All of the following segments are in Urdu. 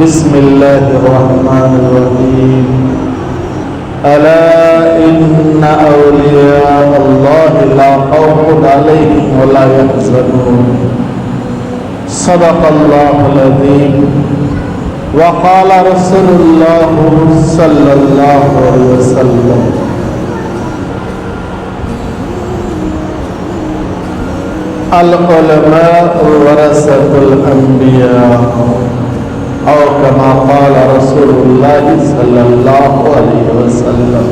بسم الله الرحمن الرحيم ألا إن أولياء الله لا خوف عليهم ولا يحزنون صدق الله العظيم وقال رسول الله صلى الله عليه وسلم العلماء ورثة الأنبياء أو كما قال رسول الله صلی اللہ علیہ وسلم۔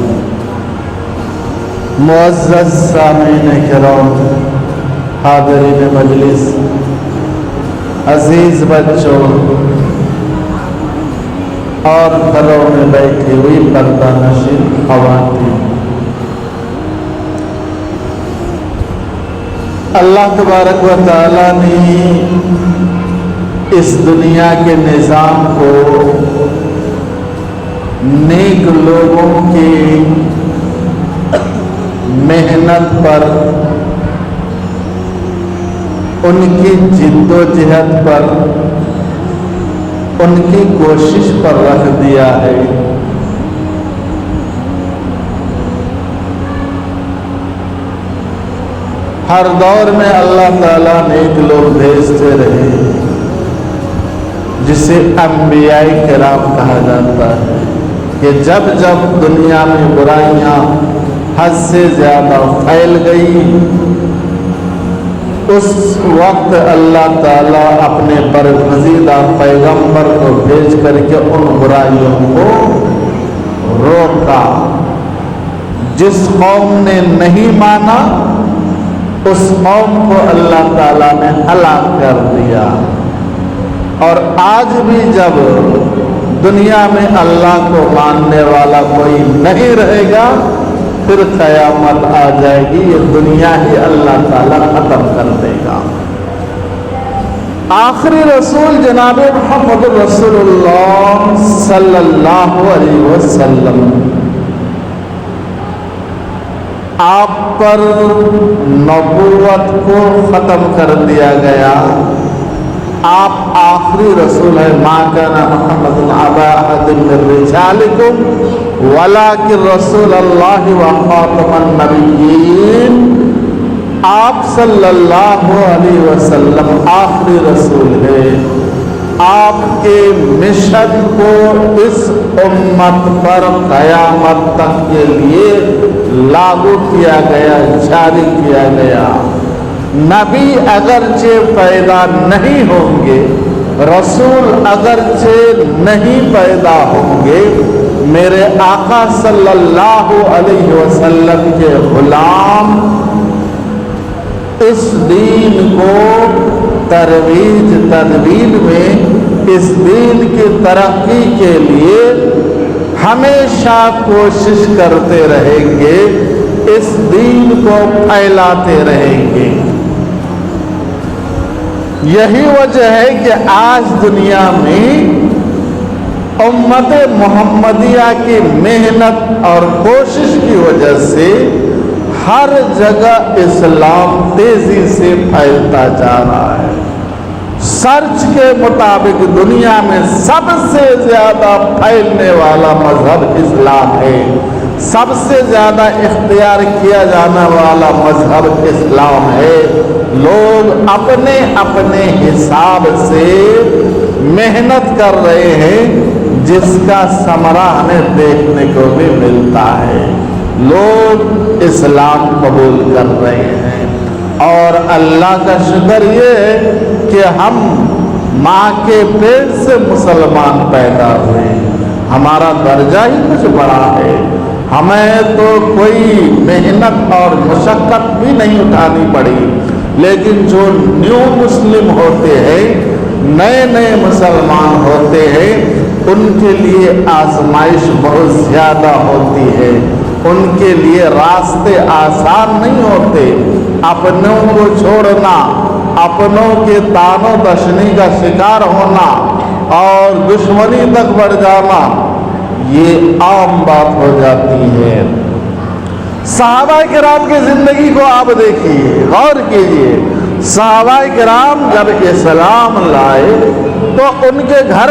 معزز سامعین کرام، حاضرین مجلس، عزیز بچوں اور گھروں میں بیٹھی ہوئی پردہ نشین خواتین، اللہ تبارک و تعالی نے اس دنیا کے نظام کو نیک لوگوں کی محنت پر، ان کی جد و جہد پر، ان کی کوشش پر رکھ دیا ہے۔ ہر دور میں اللہ تعالیٰ نیک لوگ بھیجتے رہے جسے انبیاء کرام کہا جاتا ہے، کہ جب جب دنیا میں برائیاں حد سے زیادہ پھیل گئی، اس وقت اللہ تعالیٰ اپنے برگزیدہ پیغمبر کو بھیج کر کے ان برائیوں کو روکا۔ جس قوم نے نہیں مانا اس قوم کو اللہ تعالیٰ نے ہلاک کر دیا۔ اور آج بھی جب دنیا میں اللہ کو ماننے والا کوئی نہیں رہے گا، پھر قیامت آ جائے گی، یہ دنیا ہی اللہ تعالیٰ ختم کر دے گا۔ آخری رسول جناب محمد رسول اللہ صلی اللہ علیہ وسلم، آپ پر نبوت کو ختم کر دیا گیا۔ آپ آخری رسول ہیں، ما کان محمد ابا احد من رجالکم ولکن رسول اللہ وخاتم النبیین۔ آپ صلی اللہ علیہ وسلم آخری رسول ہیں۔ آپ کے مشن کو اس امت پر قیامت تک کے لیے لاگو کیا گیا، جاری کیا گیا۔ نبی اگرچہ پیدا نہیں ہوں گے، رسول اگرچہ نہیں پیدا ہوں گے، میرے آقا صلی اللہ علیہ وسلم کے غلام اس دین کو ترویج تدوین میں، اس دین کی ترقی کے لیے ہمیشہ کوشش کرتے رہیں گے، اس دین کو پھیلاتے رہیں گے۔ یہی وجہ ہے کہ آج دنیا میں امت محمدیہ کی محنت اور کوشش کی وجہ سے ہر جگہ اسلام تیزی سے پھیلتا جا رہا ہے۔ سرچ کے مطابق دنیا میں سب سے زیادہ پھیلنے والا مذہب اسلام ہے، سب سے زیادہ اختیار کیا جانے والا مذہب اسلام ہے۔ لوگ اپنے اپنے حساب سے محنت کر رہے ہیں، جس کا ثمرہ ہمیں دیکھنے کو بھی ملتا ہے۔ لوگ اسلام قبول کر رہے ہیں، اور اللہ کا شکر یہ ہے کہ ہم ماں کے پیٹ سے مسلمان پیدا ہوئے، ہمارا درجہ ہی کچھ بڑا ہے۔ ہمیں تو کوئی محنت اور مشقت بھی نہیں اٹھانی پڑی، لیکن جو نیو مسلم ہوتے ہیں، نئے نئے مسلمان ہوتے ہیں، ان کے لیے آزمائش بہت زیادہ ہوتی ہے، ان کے لیے راستے آسان نہیں ہوتے۔ اپنوں کو چھوڑنا، اپنوں کے طعن و تشنیع کا شکار ہونا اور دشمنی تک بڑھ جانا، یہ عام بات ہو جاتی ہے۔ صحابہ کرام کی زندگی کو آپ دیکھیے، غور کیجئے۔ صحابہ کرام جب اسلام لائے تو ان کے گھر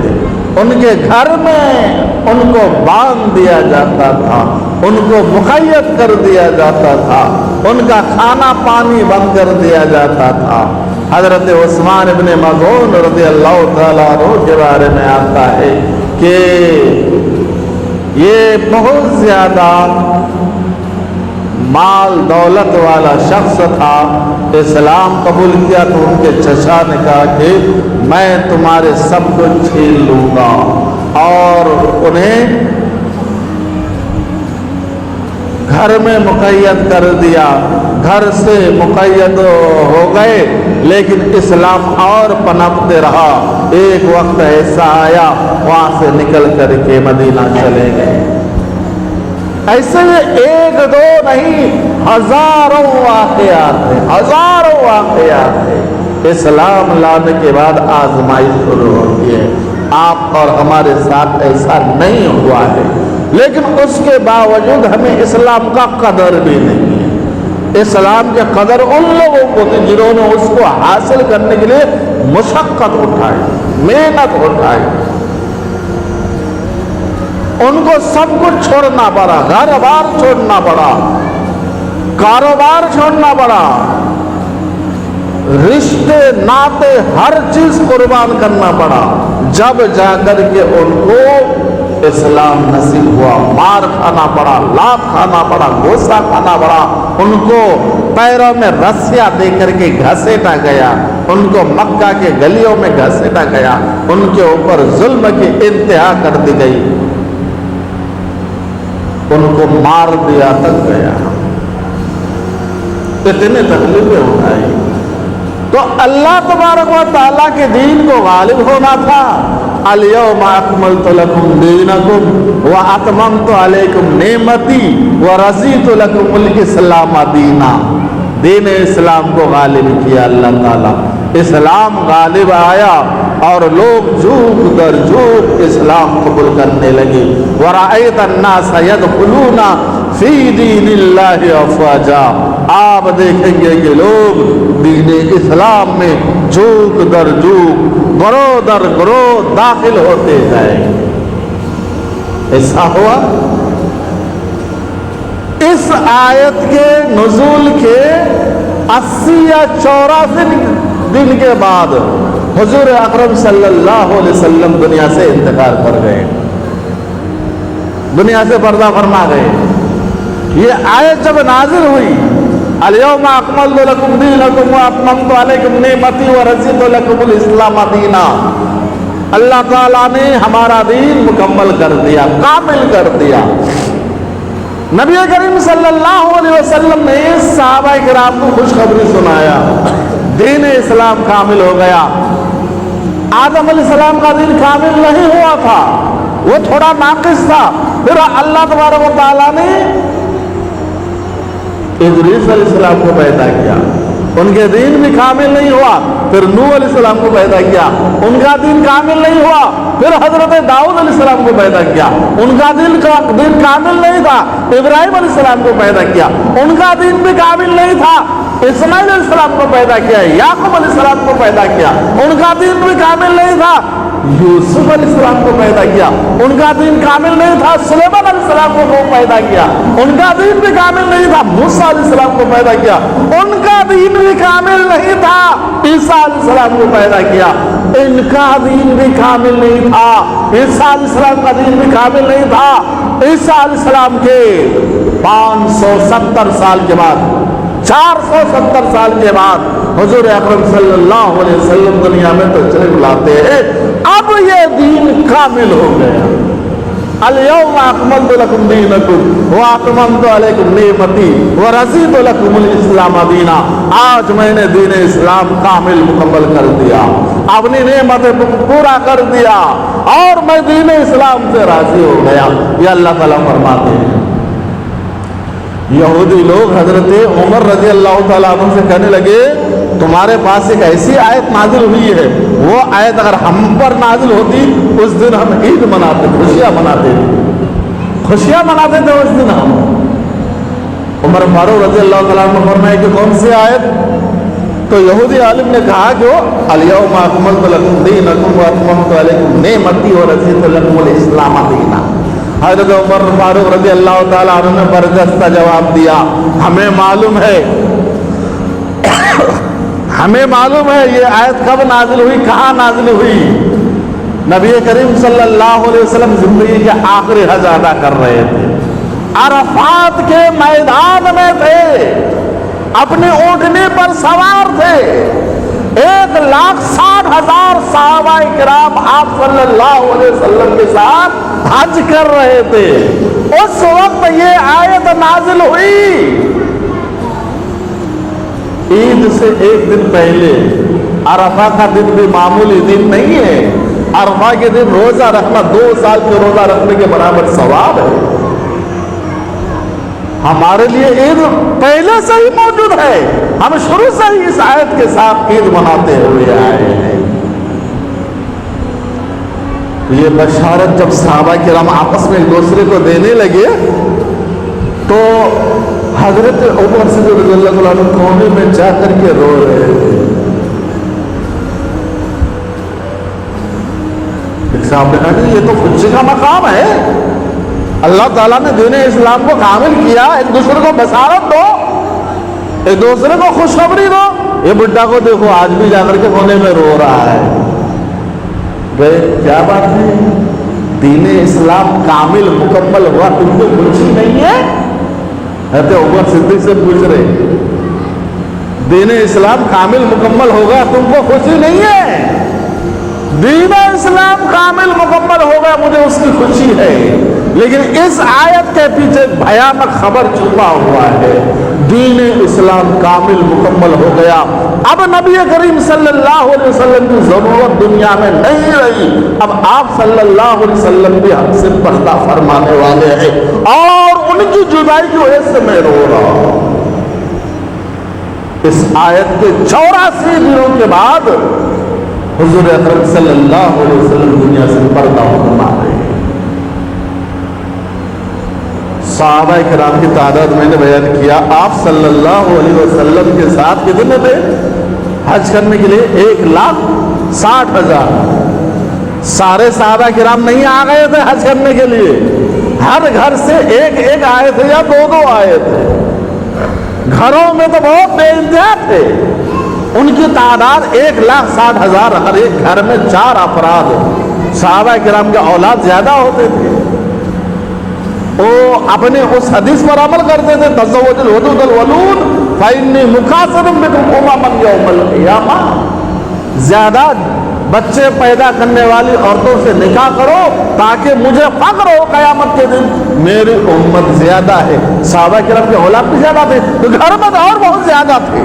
تھے، ان کے گھر میں ان کو باندھ دیا جاتا تھا، ان کو مقید کر دیا جاتا تھا، ان کا کھانا پانی بند کر دیا جاتا تھا۔ حضرت عثمان ابن مظعون رضی اللہ تعالیٰ عنہ کے بارے میں آتا ہے کہ یہ بہت زیادہ مال دولت والا شخص تھا۔ اسلام قبول کیا تو ان کے چچا نے کہا کہ میں تمہارے سب کچھ چھین لوں گا، اور انہیں گھر میں مقید کر دیا، گھر سے مقید ہو گئے، لیکن اسلام اور پنپتے رہا۔ ایک وقت ایسا آیا وہاں سے نکل کر کے مدینہ چلے گئے۔ ایسے ایک دو نہیں، ہزاروں واقعات ہیں، ہزاروں واقعات ہیں۔ اسلام لانے کے بعد آزمائش شروع ہوتی ہے۔ آپ اور ہمارے ساتھ ایسا نہیں ہوا ہے، لیکن اس کے باوجود ہمیں اسلام کا قدر بھی نہیں ہے۔ اسلام کے قدر ان لوگوں کو تھی جنہوں نے اس کو حاصل کرنے کے لیے مشقت اٹھائی، محنت اٹھائی۔ ان کو سب کچھ چھوڑنا پڑا، گھر بار چھوڑنا پڑا، کاروبار چھوڑنا پڑا، رشتے ناطے ہر چیز قربان کرنا پڑا، جب جا کر کے ان کو اسلام نصیب ہوا۔ مار کھانا پڑا، لات کھانا پڑا، غصہ کھانا پڑا، ان کو پیروں میں رسیاں دے کر کے گھسیٹا گیا، ان کو مکہ کے گلیوں میں گھسیٹا گیا، ان کے اوپر ظلم کی انتہا کر دی گئی، ان کو مار دیا تک گیا، اتنے تکلیفیں اٹھائی۔ تو اللہ تبارک و تعالیٰ کے دین کو غالب ہونا تھا۔ الیوم اکملت لکم دینکم واتممت علیکم نعمتی ورضیت لکم الاسلام دینا۔ دین اسلام کو غالب کیا اللہ تعالیٰ، اسلام غالب آیا اور لوگ جھوک در جھوک اسلام قبول کرنے لگے۔ وَرَأَيْتَ النَّاسَ يَدْخُلُونَ فِي دِينِ اللَّهِ أَفْوَاجًا۔ آپ دیکھیں گے کہ لوگ دین اسلام میں جھوک در جھوک، گروہ در گروہ داخل ہوتے جائیں۔ ایسا ہوا۔ اس آیت کے نزول کے 80 یا 84 دن کے بعد حضور اکرم صلی اللہ علیہ وسلم دنیا سے انتقال کر گئے، دنیا سے پردہ فرما گئے۔ یہ آیت جب نازل ہوئی، الیوم اکملت لکم دینکم واتممت علیکم نعمتی ورضیت لکم الاسلام دینا، اللہ تعالیٰ نے ہمارا دین مکمل کر دیا، کامل کر دیا۔ نبی کریم صلی اللہ علیہ وسلم نے صحابہ کرام کو خوشخبری سنایا، دین اسلام کامل ہو گیا۔ آدم علیہ السلام کا دین کامل نہیں ہوا تھا، وہ تھوڑا ناقص تھا۔ پھر اللہ تبارک و تعالیٰ نے ادریس علیہ السلام کو پیدا کیا، ان کے دین بھی کامل نہیں ہوا۔ پھر نوح علیہ السلام کو پیدا کیا، ان کا دین کامل نہیں ہوا۔ پھر حضرت داؤد علیہ السلام کو پیدا کیا، ان کا دین کامل نہیں تھا۔ ابراہیم علیہ السلام کو پیدا کیا، ان کا دین بھی کامل نہیں تھا۔ اسماعیل علیہ السلام کو پیدا کیا، یعقوب علیہ السلام کو پیدا کیا، ان کا دین بھی کامل نہیں تھا۔ یوسف علیہ السلام کو پیدا کیا، ان کا دین کامل نہیں تھا۔ سلیمان علیہ السلام کو پیدا کیا، ان کا دین بھی کامل نہیں تھا۔ موسیٰ علیہ السلام کو پیدا کیا، ان کا دین بھی کامل نہیں تھا۔ عیسیٰ علیہ السلام کو پیدا کیا، ان کا دین بھی کامل نہیں تھا۔ عیسیٰ علیہ السلام کا دین بھی کامل نہیں تھا۔ عیسیٰ علیہ السلام کے 570 سال کے بعد، 470 سال کے بعد حضور اکرم صلی اللہ علیہ وسلم دنیا میں تشریف لاتے ہیں۔ اب یہ دین کامل ہو گیا۔ الیوم اکملت لکم دینکم واتممت علیکم نعمتی ورضیت لکم الاسلام دینا۔ آج میں نے دین اسلام کامل مکمل کر دیا، اپنی نعمتیں پورا کر دیا، اور میں دین اسلام سے راضی ہو گیا۔ یہ اللہ تعالیٰ فرماتے ہیں۔ یہودی لوگ حضرت عمر رضی اللہ تعالیٰ عنہ سے کہنے لگے، تمہارے پاس ایک ایسی آیت نازل ہوئی ہے، وہ آیت اگر ہم پر نازل ہوتی اس دن ہم عید مناتے، خوشیاں مناتے تھے، خوشیاں مناتے تھے اس دن ہم۔ عمر فاروق رضی اللہ تعالیٰ عنہ فرمائے کہ کون سی آیت؟ تو یہودی عالم نے کہا کہ الیوم اکملت لکم دینکم واتممت علیکم نعمتی ورضیت لکم الاسلام دینا۔ حضرت عمر فاروق رضی اللہ تعالیٰ عنہ نے برجستہ جواب دیا، ہمیں معلوم ہے یہ آیت کب نازل ہوئی، کہاں نازل ہوئی؟ نبی کریم صلی اللہ علیہ وسلم زندگی کے آخری حج ادا کر رہے تھے، عرفات کے میدان میں تھے، اپنی اونٹنی پر سوار تھے، 1,60,000 صحابہ کرام آپ صلی اللہ علیہ وسلم کے ساتھ حج کر رہے تھے۔ اس وقت یہ آیت نازل ہوئی۔ عید سے ایک دن پہلے، عرفہ کا دن بھی معمولی دن نہیں ہے، عرفہ کے دن روزہ رکھنا 2 سال کے روزہ رکھنے کے برابر ثواب ہے۔ ہمارے لیے عید پہلے سے ہی موجود ہے، ہم شروع سے ہی اس آیت کے ساتھ عید مناتے ہوئے آئے ہیں۔ یہ بشارت جب صحابہ کرام آپس میں ایک دوسرے کو دینے لگے تو حضرت عمر صدیق رضی اللہ عنہ کونے میں جا کر کے رو رہے تھے۔ ایک صاحب نے کہا کہ یہ تو خوشی کا مقام ہے، اللہ تعالیٰ نے دین اسلام کو کامل کیا، ایک دوسرے کو بشارت دو، ایک دوسرے کو خوشخبری دو۔ یہ بڈھا کو دیکھو آج بھی جا کر کے کونے میں رو رہا ہے۔ گئے کیا بات ہے، دین اسلام کامل مکمل ہوا، تم کو خوشی نہیں ہے؟ حضرت عمر صدیق سے پوچھ رہے، دین اسلام کامل مکمل ہوگا، تم کو خوشی نہیں ہے؟ دین اسلام کامل مکمل ہوگا، مجھے اس کی خوشی ہے، لیکن اس آیت کے پیچھے بھیانک خبر چھپا ہوا ہے۔ دین اسلام کامل مکمل ہو گیا، اب نبی کریم صلی اللہ علیہ وسلم کی ضرورت دنیا میں نہیں رہی، اب آپ صلی اللہ علیہ وسلم بھی ہم سے پردہ فرمانے والے ہیں، اور ان کی جدائی کی وجہ سے میں رو رہا ہوں۔ اس آیت کے 84 دنوں کے بعد حضور اکرم صلی اللہ علیہ وسلم دنیا سے پردہ فرما رہے ہیں۔ صحابہ کرام کی تعداد میں نے بیان کیا، آپ صلی اللہ علیہ وسلم کے ساتھ کتنے تھے حج کرنے کے لیے؟ 1,60,000۔ سارے صحابہ کرام نہیں آ گئے تھے حج کرنے کے لیے، ہر گھر سے ایک آئے تھے یا 2 آئے تھے، گھروں میں تو بہت بے انتہا تھے، ان کی تعداد 1,60,000، ہر ایک گھر میں 4 افراد، صحابہ کرام کے اولاد زیادہ ہوتے تھے۔ وہ اپنے اس حدیث پر عمل کرتے تھے، تزوج الودود الولود فإنی مکاثر بکم امما یوم القیامہ، زیادہ بچے پیدا کرنے والی عورتوں سے نکاح کرو تاکہ مجھے فخر ہو قیامت کے دن، میری امت زیادہ ہے۔ صحابہ کرام کے اولاد بھی زیادہ تھے تو گھر میں اور بہت زیادہ تھے۔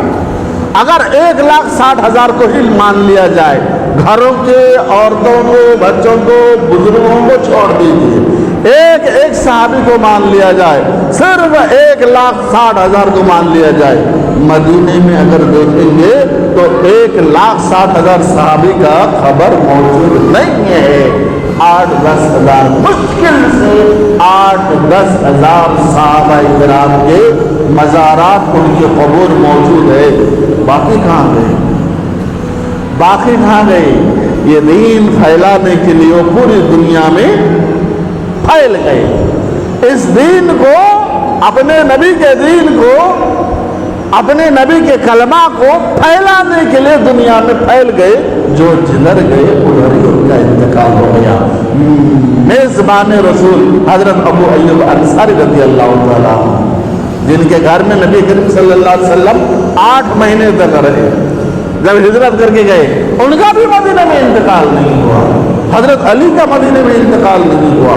اگر 1,60,000 کو ہی مان لیا جائے، گھروں کے عورتوں کو، بچوں کو، بزرگوں کو چھوڑ دیجیے، ایک صحابی کو مان لیا جائے، صرف 1,60,000 کو مان لیا جائے، مدینے میں اگر دیکھیں گے تو 1,60,000 صحابی کا خبر موجود نہیں ہے۔ 8-10 ہزار، مشکل سے 8-10 ہزار صحابہ کرام کے مزارات، ان کی قبور موجود ہے، باقی کہاں گئے؟ یہ دین پھیلانے کے لیے وہ پوری دنیا میں پھیل گئے، اس دین کو، اپنے نبی کے دین کو، اپنے نبی کے کلمہ کو پھیلانے کے لیے دنیا میں پھیل گئے، جو جدھر گئے ادھر ہی ان کا انتقال ہو گیا۔ میزبان رسول حضرت ابو ایوب انصاری رضی اللہ تعالیٰ عنہ، جن کے گھر میں نبی کریم صلی اللہ علیہ وسلم 8 مہینے تک رہے، جب ہجرت کر کے گئے ان کا بھی مدینہ میں انتقال نہیں ہوا، حضرت علی کا مدینہ میں انتقال نہیں ہوا،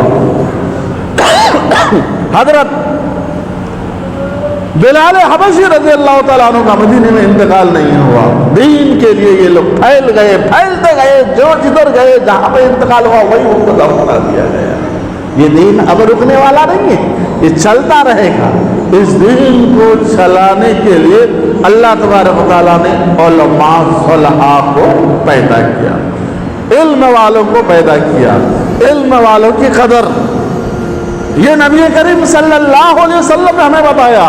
حضرت بلال حبشی رضی اللہ تعالیٰ عنہ کا مدینے میں انتقال نہیں ہوا۔ دین کے لیے یہ لوگ پھیل گئے، پھیلتے گئے، جو جدھر گئے جہاں پہ انتقال ہوا وہی ان کو دفنا دیا گیا۔ یہ دین اب رکنے والا نہیں ہے، یہ چلتا رہے گا۔ اس دین کو چلانے کے لیے اللہ تبارک و تعالیٰ نے علماء صالحین کو پیدا کیا، علم والوں کو پیدا کیا، علم والوں کی قدر یہ نبی کریم صلی اللہ علیہ وسلم نے ہمیں بتایا۔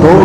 2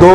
2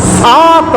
7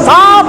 7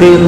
3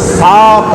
7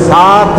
7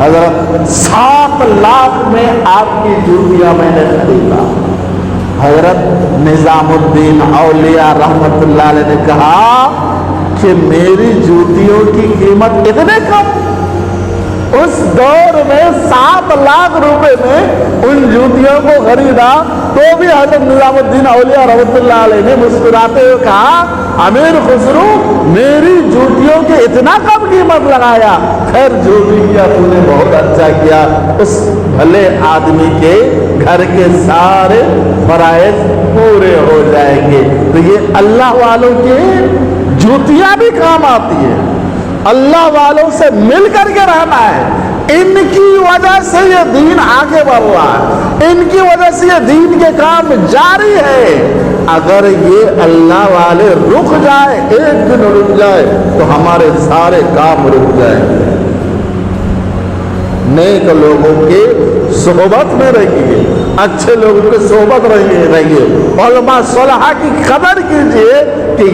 حضرت 7 لاکھ میں آپ کی جوتیاں میں نے خریدا۔ حضرت نظام الدین اولیاء رحمت اللہ علیہ نے کہا کہ میری جوتیوں کی قیمت اتنے کم؟ اس دور میں 7 لاکھ روپے میں ان جوتیوں کو خریدا، تو بھی حضرت نظام الدین اولیاء رحمت اللہ علیہ نے مسکراتے ہوئے کہا امیر خسرو میری جوتیوں کی اتنا کم قیمت لگایا، خیر جو بھی کیا تو نے بہت اچھا کیا، اس بھلے آدمی کے گھر کے سارے فرائض پورے ہو جائیں گے۔ تو یہ اللہ والوں کی جوتیاں بھی کام آتی ہے، اللہ والوں سے مل کر کے رہنا ہے، ان کی وجہ سے یہ دین آگے بڑھ رہا ہے، ان کی وجہ سے یہ دین کے کام جاری ہے۔ اگر یہ اللہ والے رک جائے، ایک دن رک جائے تو ہمارے سارے کام رک جائیں گے۔ نیک لوگوں کے صحبت میں رہیے، اچھے لوگوں کے صحبت رہیے، علماء صالحہ کی قدر کیجیے کہ